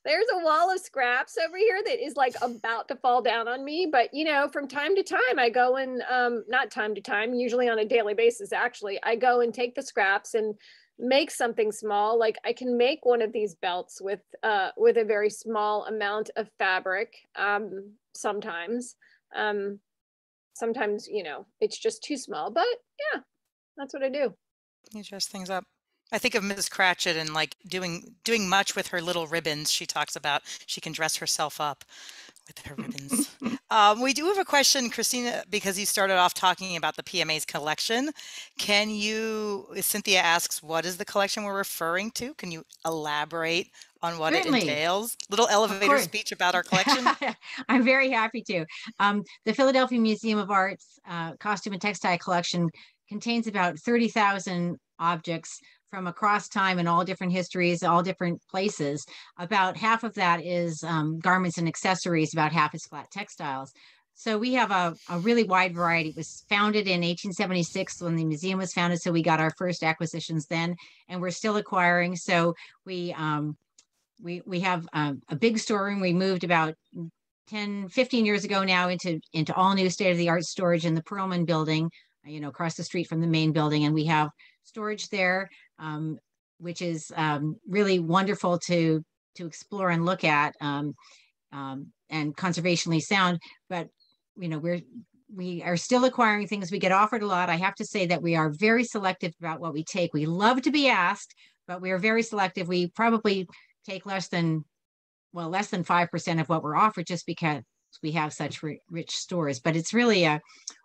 There's a wall of scraps over here that is like about to fall down on me. But, from time to time, I go and not time to time, usually on a daily basis, actually, I go and take the scraps and make something small. Like I can make one of these belts with a very small amount of fabric. Sometimes, it's just too small, but yeah, that's what I do. You dress things up. I think of Mrs. Cratchit and like doing much with her little ribbons. She talks about she can dress herself up with her ribbons. We do have a question, Christina, because you started off talking about the PMA's collection. Cynthia asks, what is the collection we're referring to? Can you elaborate on what it entails? Little elevator speech about our collection. I'm very happy to. The Philadelphia Museum of Art's Costume and Textile Collection contains about 30,000 objects from across time and all different histories, all different places. About half of that is garments and accessories, about half is flat textiles. So we have a really wide variety. It was founded in 1876 when the museum was founded. So we got our first acquisitions then, and we're still acquiring. So we have a big storeroom. We moved about 15 years ago now into all new state-of-the-art storage in the Perlman building, across the street from the main building. And we have storage there, which is really wonderful to explore and look at, and conservationally sound. But we are still acquiring things. We get offered a lot. I have to say that we are very selective about what we take. We love to be asked, but we are very selective. We probably take less than 5% of what we're offered, just because we have such rich stores. But it's really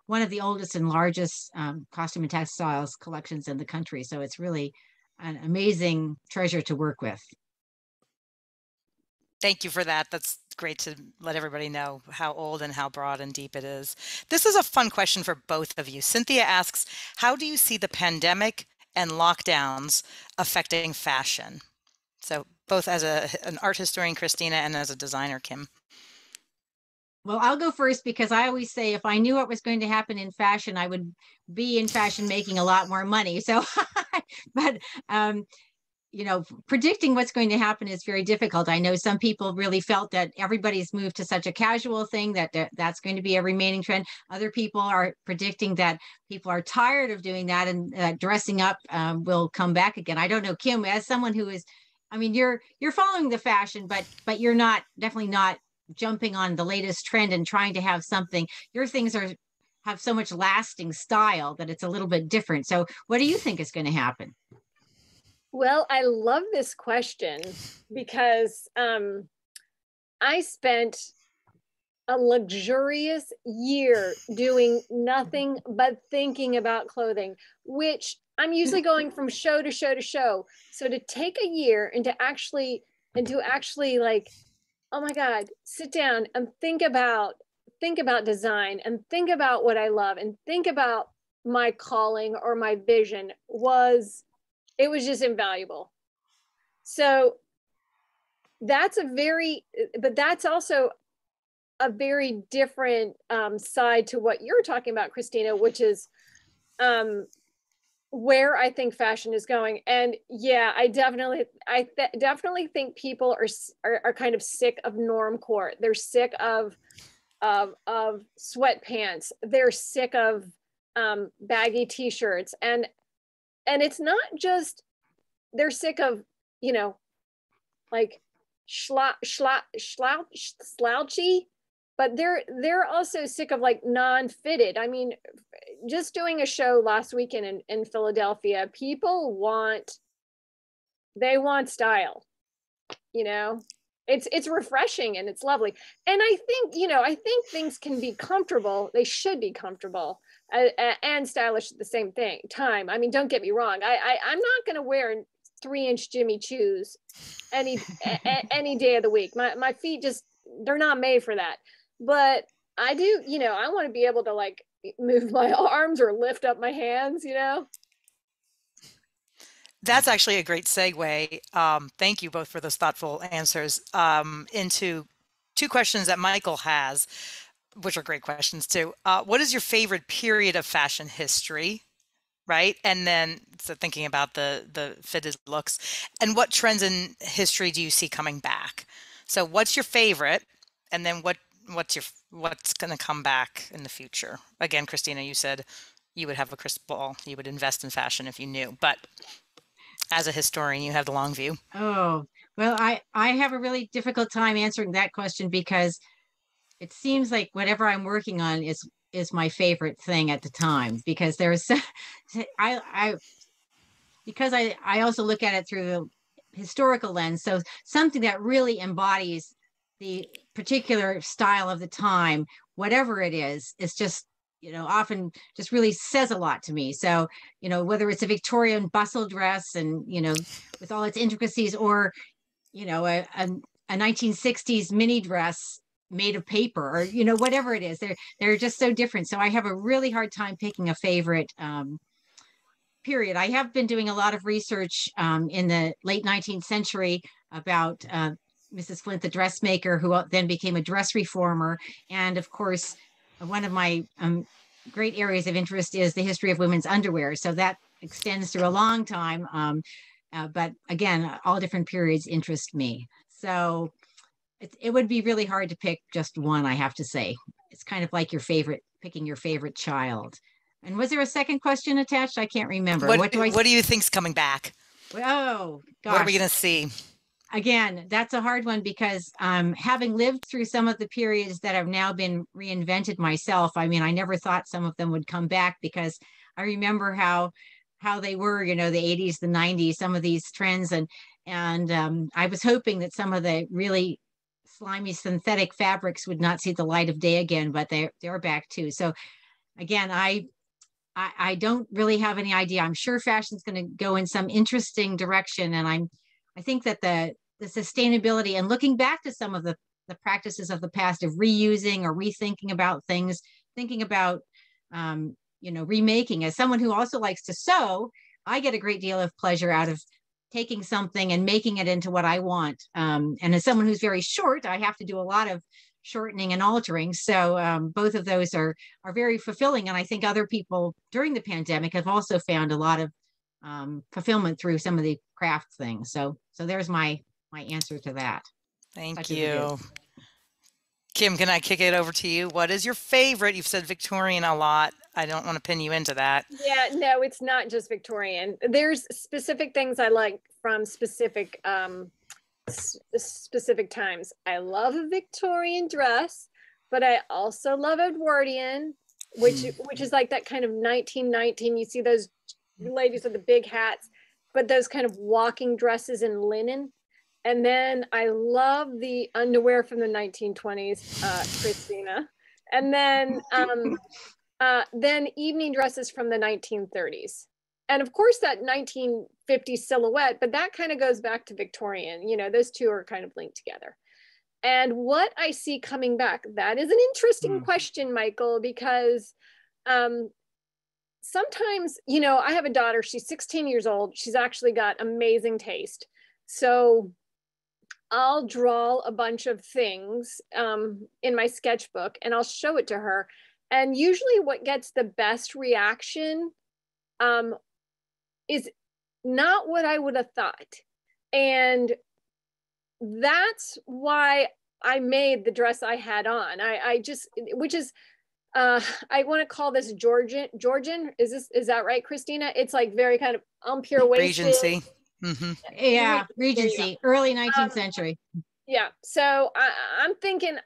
one of the oldest and largest costume and textiles collections in the country. So it's really an amazing treasure to work with. Thank you for that. That's great to let everybody know how old and how broad and deep it is. This is a fun question for both of you. Cynthia asks, how do you see the pandemic and lockdowns affecting fashion? So both as an art historian, Christina, and as a designer, Kim. Well, I'll go first because I always say if I knew what was going to happen in fashion, I would be in fashion making a lot more money. So, but predicting what's going to happen is very difficult. I know some people really felt that everybody's moved to such a casual thing that's going to be a remaining trend. Other people are predicting that people are tired of doing that and dressing up will come back again. I don't know, Kim, as someone who is, you're following the fashion, but you're definitely not jumping on the latest trend and trying to have something. Your things have so much lasting style that it's a little bit different. So what do you think is going to happen? Well, I love this question because I spent a luxurious year doing nothing but thinking about clothing, which I'm usually going from show to show to show. So to take a year and to actually like oh my God, sit down and think about design and think about what I love and think about my calling or my vision was, it was just invaluable. So that's but that's also a very different side to what you're talking about, Christina, which is where I think fashion is going. And yeah, I definitely think people are kind of sick of normcore. They're sick of sweatpants. They're sick of baggy t-shirts, and it's not just they're sick of, you know, like slouchy, but they're also sick of like non-fitted. I mean, just doing a show last weekend in Philadelphia, people want style, you know. It's refreshing and it's lovely. And I think, you know, I think things can be comfortable. They should be comfortable and stylish at the same time. I mean, don't get me wrong. I'm not going to wear 3-inch Jimmy Choos any day of the week. My feet just, they're not made for that. But I do, you know, I want to be able to like move my arms or lift up my hands, you know. That's actually a great segue. Thank you both for those thoughtful answers into two questions that Michael has, which are great questions too. What is your favorite period of fashion history? Right. And then so thinking about the fitted looks, and what trends in history do you see coming back? So what's your favorite? And then what's going to come back in the future? Again, Christina, you said you would have a crystal ball. You would invest in fashion if you knew, but as a historian, you have the long view. Oh, well, I have a really difficult time answering that question because it seems like whatever I'm working on is my favorite thing at the time, because there's I because I also look at it through the historical lens. So something that really embodies the particular style of the time, whatever it is just, you know, often just really says a lot to me. So, you know, whether it's a Victorian bustle dress and, you know, with all its intricacies, or, you know, a 1960s mini dress made of paper, or, you know, whatever it is, they're just so different. So I have a really hard time picking a favorite period. I have been doing a lot of research in the late 19th century about Mrs. Flint, the dressmaker, who then became a dress reformer. And of course, one of my great areas of interest is the history of women's underwear. So that extends through a long time. But again, all different periods interest me. So it would be really hard to pick just one, I have to say. It's kind of like picking your favorite child. And was there a second question attached? I can't remember. What do you think's coming back? Oh, gosh. What are we going to see? Again, that's a hard one because having lived through some of the periods that have now been reinvented myself, I mean, I never thought some of them would come back, because I remember how they were, you know, the 80s, the 90s, some of these trends. And I was hoping that some of the really slimy synthetic fabrics would not see the light of day again, but they're back too. So again, I don't really have any idea. I'm sure fashion's going to go in some interesting direction, and I think that the sustainability and looking back to some of the practices of the past of reusing or rethinking about things, thinking about you know, remaking. As someone who also likes to sew, I get a great deal of pleasure out of taking something and making it into what I want. And as someone who's very short, I have to do a lot of shortening and altering. So both of those are very fulfilling. And I think other people during the pandemic have also found a lot of fulfillment through some of the craft things. So there's my answer to that. Thank you. Kim, can I kick it over to you? What is your favorite? You've said Victorian a lot. I don't want to pin you into that. Yeah, no, it's not just Victorian. There's specific things I like from specific times. I love a Victorian dress, but I also love Edwardian, which is like that kind of 1919. You see those ladies with the big hats, but those kind of walking dresses in linen. And then I love the underwear from the 1920s, Christina. And then evening dresses from the 1930s. And of course that 1950s silhouette, but that kind of goes back to Victorian. You know, those two are kind of linked together. And what I see coming back, that is an interesting question, Michael, because sometimes, you know, I have a daughter, she's 16 years old. She's actually got amazing taste. So I'll draw a bunch of things in my sketchbook and I'll show it to her. And usually what gets the best reaction is not what I would have thought. And that's why I made the dress I had on. I just, which is, I want to call this Georgian. Is that right, Christina? It's like very kind of pure waisted. Regency. Mm-hmm. Yeah, Regency, early 19th century. Yeah. So I'm thinking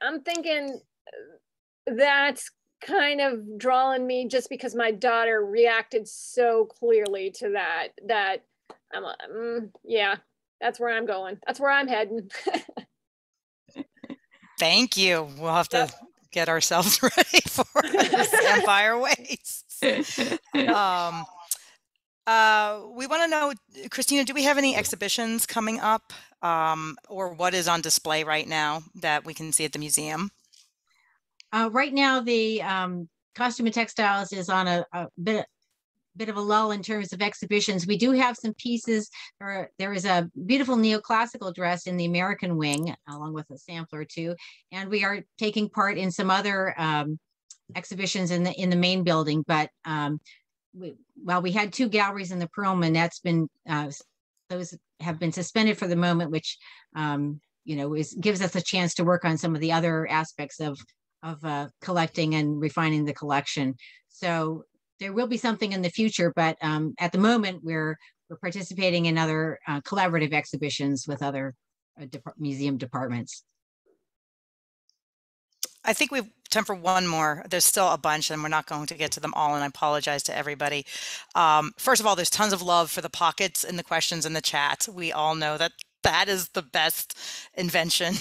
that's kind of drawing me just because my daughter reacted so clearly to that I'm like, yeah, that's where I'm going. That's where I'm heading. Thank you. We'll have to get ourselves ready for Empire Wastes. We want to know, Christina, do we have any exhibitions coming up or what is on display right now that we can see at the museum? Right now, the Costume and Textiles is on a bit of a lull in terms of exhibitions. We do have some pieces. There is a beautiful neoclassical dress in the American wing, along with a sampler too. And we are taking part in some other exhibitions in the main building. But we had 2 galleries in the Perlman. That's been those have been suspended for the moment, which you know gives us a chance to work on some of the other aspects of collecting and refining the collection. So there will be something in the future, but at the moment we're participating in other collaborative exhibitions with other museum departments. I think we've time for one more. There's still a bunch and we're not going to get to them all, and I apologize to everybody. First of all, there's tons of love for the pockets in the questions in the chat. We all know that that is the best invention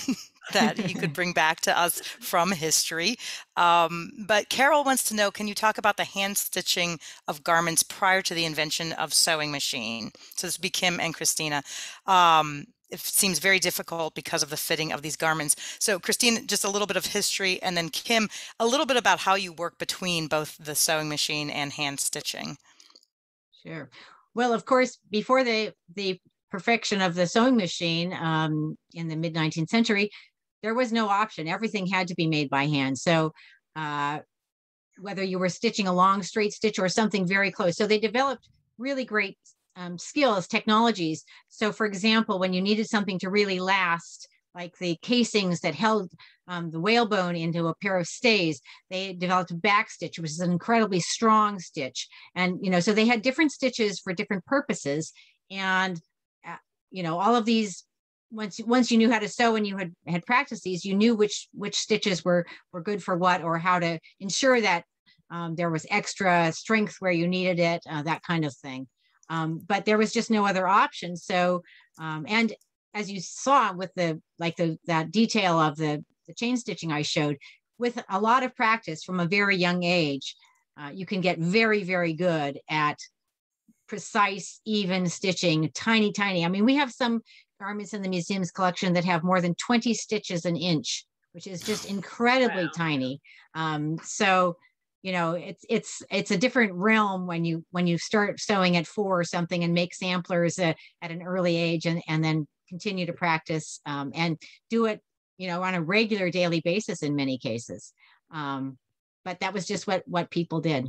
that you could bring back to us from history. But Carol wants to know, can you talk about the hand stitching of garments prior to the invention of sewing machine? So this would be Kim and Christina. It seems very difficult because of the fitting of these garments. So Christine, just a little bit of history, and then Kim, a little bit about how you work between both the sewing machine and hand stitching. Sure. Well, of course, before the perfection of the sewing machine in the mid-19th century, there was no option. Everything had to be made by hand. So whether you were stitching a long straight stitch or something very close. So they developed really great skills, technologies. So for example, when you needed something to really last, like the casings that held the whalebone into a pair of stays, they developed a back stitch, which is an incredibly strong stitch. And, you know, so they had different stitches for different purposes. And, you know, all of these, once you knew how to sew and you had practiced these, you knew which stitches were good for what, or how to ensure that there was extra strength where you needed it, that kind of thing. But there was just no other option. So, and as you saw with that detail of the chain stitching I showed, with a lot of practice from a very young age, you can get very, very good at precise, even stitching, tiny. I mean, we have some garments in the museum's collection that have more than 20 stitches an inch, which is just incredibly tiny. So, you know, it's a different realm when you start sewing at 4 or something and make samplers at an early age, and then continue to practice and do it, you know, on a regular daily basis in many cases. But that was just what people did.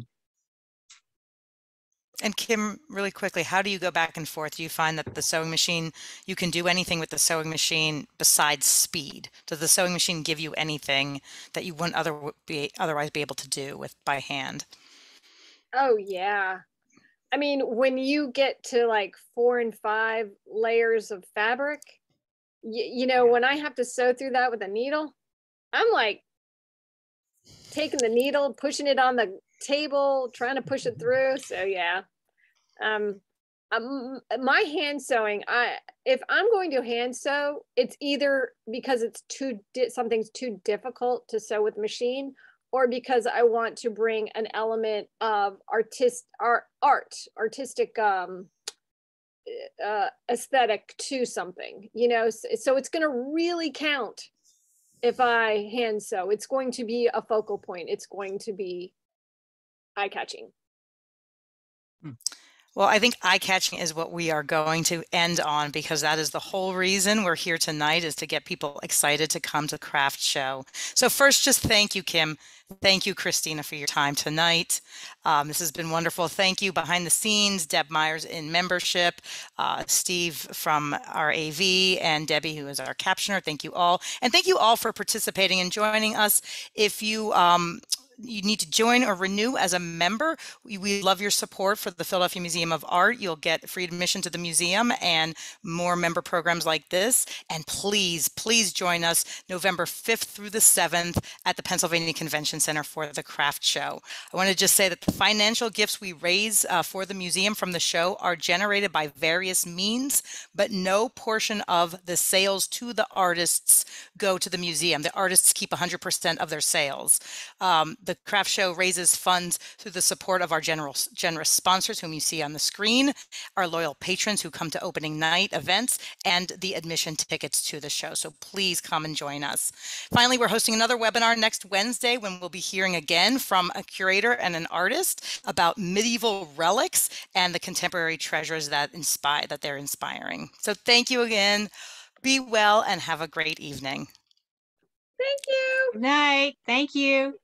And Kim, really quickly, how do you go back and forth? Do you find that the sewing machine, you can do anything with the sewing machine besides speed? Does the sewing machine give you anything that you wouldn't otherwise be able to do by hand? Oh, yeah. I mean, when you get to like 4 and 5 layers of fabric, you know, when I have to sew through that with a needle, I'm like taking the needle, pushing it on the table, trying to push it through. So yeah. My hand sewing, if I'm going to hand sew, it's either because it's something's too difficult to sew with machine, or because I want to bring an element of artistic aesthetic to something, you know. So it's going to really count if I hand sew. It's going to be a focal point. It's going to be eye-catching. Well, I think eye-catching is what we are going to end on, because that is the whole reason we're here tonight, is to get people excited to come to the craft show. So first, just thank you, Kim. Thank you, Christina, for your time tonight. This has been wonderful. Thank you behind the scenes, Deb Myers in membership, Steve from our AV, and Debbie, who is our captioner. Thank you all. And thank you all for participating and joining us. If you need to join or renew as a member, we love your support for the Philadelphia Museum of Art. You'll get free admission to the museum and more member programs like this. And please, please join us November 5th through the 7th at the Pennsylvania Convention Center for the craft show. I want to just say that the financial gifts we raise for the museum from the show are generated by various means, but no portion of the sales to the artists go to the museum. The artists keep 100% of their sales. The craft show raises funds through the support of our generous sponsors, whom you see on the screen, our loyal patrons who come to opening night events, and the admission tickets to the show. So please come and join us. Finally, we're hosting another webinar next Wednesday, when we'll be hearing again from a curator and an artist about medieval relics and the contemporary treasures that they're inspiring. So thank you again. Be well and have a great evening. Thank you. Good night. Thank you.